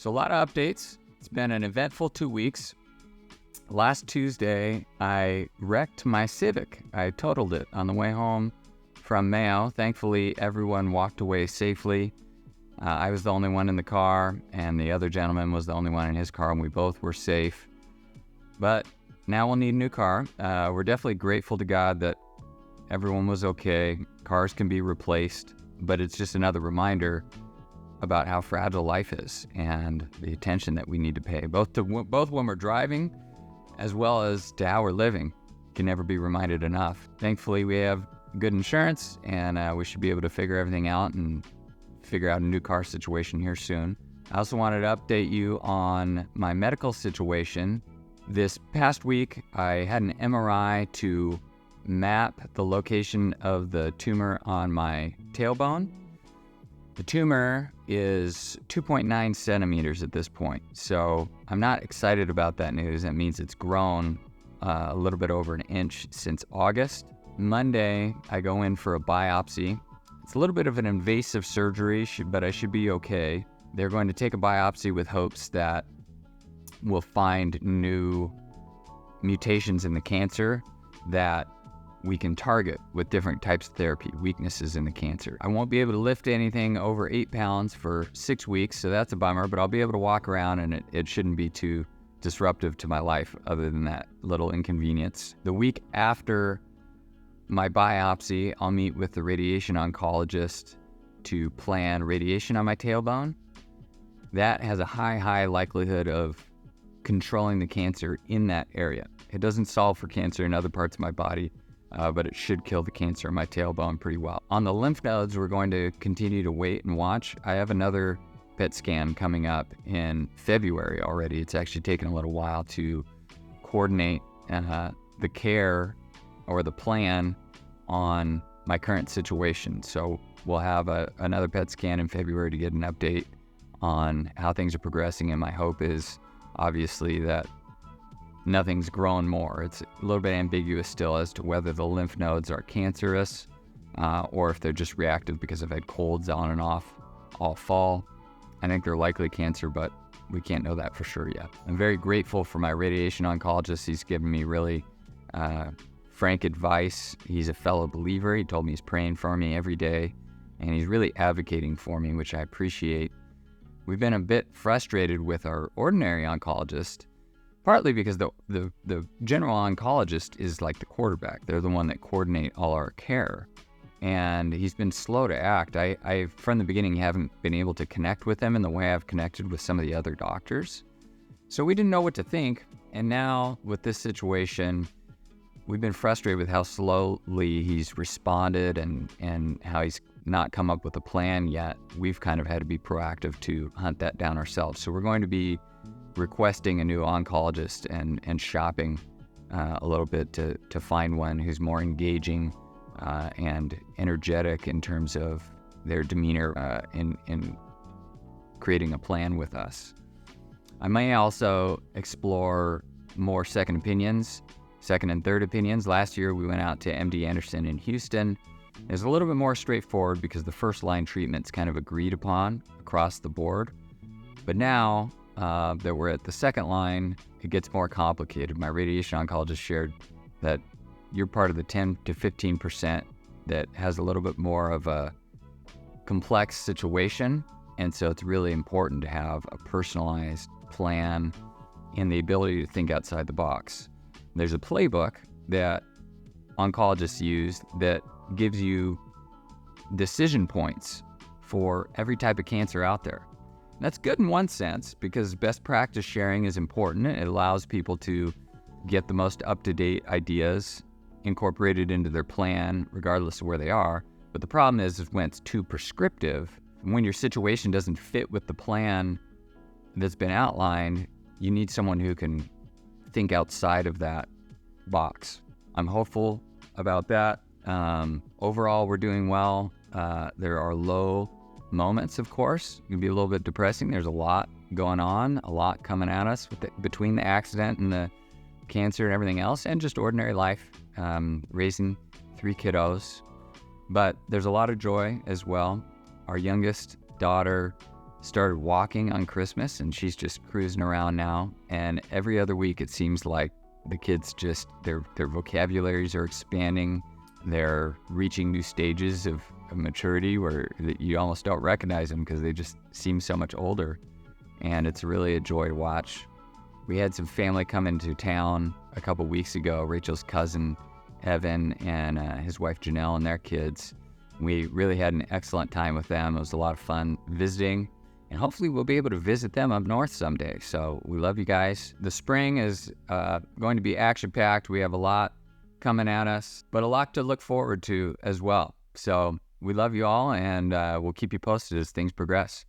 So a lot of updates. It's been an eventful 2 weeks. Last Tuesday, I wrecked my Civic. I totaled it on the way home from Mayo. Thankfully, everyone walked away safely. I was the only one in the car, and the other gentleman was the only one in his car, and we both were safe. But now we'll need a new car. We're definitely grateful to God that everyone was okay. Cars can be replaced, but it's just another reminder about how fragile life is and the attention that we need to pay, both when we're driving as well as to how we're living. Can never be reminded enough. Thankfully, we have good insurance, and we should be able to figure everything out and figure out a new car situation here soon. I also wanted to update you on my medical situation. This past week, I had an MRI to map the location of the tumor on my tailbone. The tumor is 2.9 centimeters at this point, so I'm not excited about that news. That means it's grown a little bit over an inch since August. Monday, I go in for a biopsy. It's a little bit of an invasive surgery, but I should be okay. They're going to take a biopsy with hopes that we'll find new mutations in the cancer that we can target with different types of therapy, weaknesses in the cancer. I won't be able to lift anything over 8 pounds for 6 weeks, so that's a bummer, but I'll be able to walk around, and it shouldn't be too disruptive to my life other than that little inconvenience. The week after my biopsy, I'll meet with the radiation oncologist to plan radiation on my tailbone. That has a high likelihood of controlling the cancer in that area. It doesn't solve for cancer in other parts of my body, but it should kill the cancer in my tailbone pretty well. On the lymph nodes, we're going to continue to wait and watch. I have another PET scan coming up in February already. It's actually taken a little while to coordinate the care or the plan on my current situation. So we'll have another PET scan in February to get an update on how things are progressing, and my hope is obviously that nothing's grown more. It's a little bit ambiguous still as to whether the lymph nodes are cancerous or if they're just reactive because I've had colds on and off all fall. I think they're likely cancer, but we can't know that for sure yet. I'm very grateful for my radiation oncologist. He's given me really frank advice. He's a fellow believer. He told me he's praying for me every day, and he's really advocating for me, which I appreciate. We've been a bit frustrated with our ordinary oncologist, partly because the general oncologist is like the quarterback. They're the one that coordinate all our care, and he's been slow to act. I from the beginning haven't been able to connect with him in the way I've connected with some of the other doctors. So we didn't know what to think, and now with this situation, we've been frustrated with how slowly he's responded and how he's not come up with a plan yet. We've kind of had to be proactive to hunt that down ourselves. So we're going to be requesting a new oncologist and shopping a little bit to find one who's more engaging and energetic in terms of their demeanor in creating a plan with us. I may also explore more second and third opinions. Last year we went out to MD Anderson in Houston. It's a little bit more straightforward because the first line treatment's kind of agreed upon across the board. But now that we're at the second line, it gets more complicated. My radiation oncologist shared that you're part of the 10 to 15% that has a little bit more of a complex situation. And so it's really important to have a personalized plan and the ability to think outside the box. There's a playbook that oncologists use that gives you decision points for every type of cancer out there. That's good in one sense because best practice sharing is important. It allows people to get the most up-to-date ideas incorporated into their plan regardless of where they are. But the problem is when it's too prescriptive, when your situation doesn't fit with the plan that's been outlined, you need someone who can think outside of that box. I'm hopeful about that. Overall, we're doing well. There are low moments, of course. It can be a little bit depressing. There's a lot going on, a lot coming at us between the accident and the cancer and everything else, and just ordinary life, raising 3 kiddos. But there's a lot of joy as well. Our youngest daughter started walking on Christmas, and she's just cruising around now. And every other week, it seems like the kids just, their vocabularies are expanding. They're reaching new stages of maturity where you almost don't recognize them because they just seem so much older. And it's really a joy to watch. We had some family come into town a couple weeks ago, Rachel's cousin, Evan, and his wife, Janelle, and their kids. We really had an excellent time with them. It was a lot of fun visiting, and hopefully we'll be able to visit them up north someday. So we love you guys. The spring is going to be action-packed. We have a lot coming at us, but a lot to look forward to as well. So we love you all, and we'll keep you posted as things progress.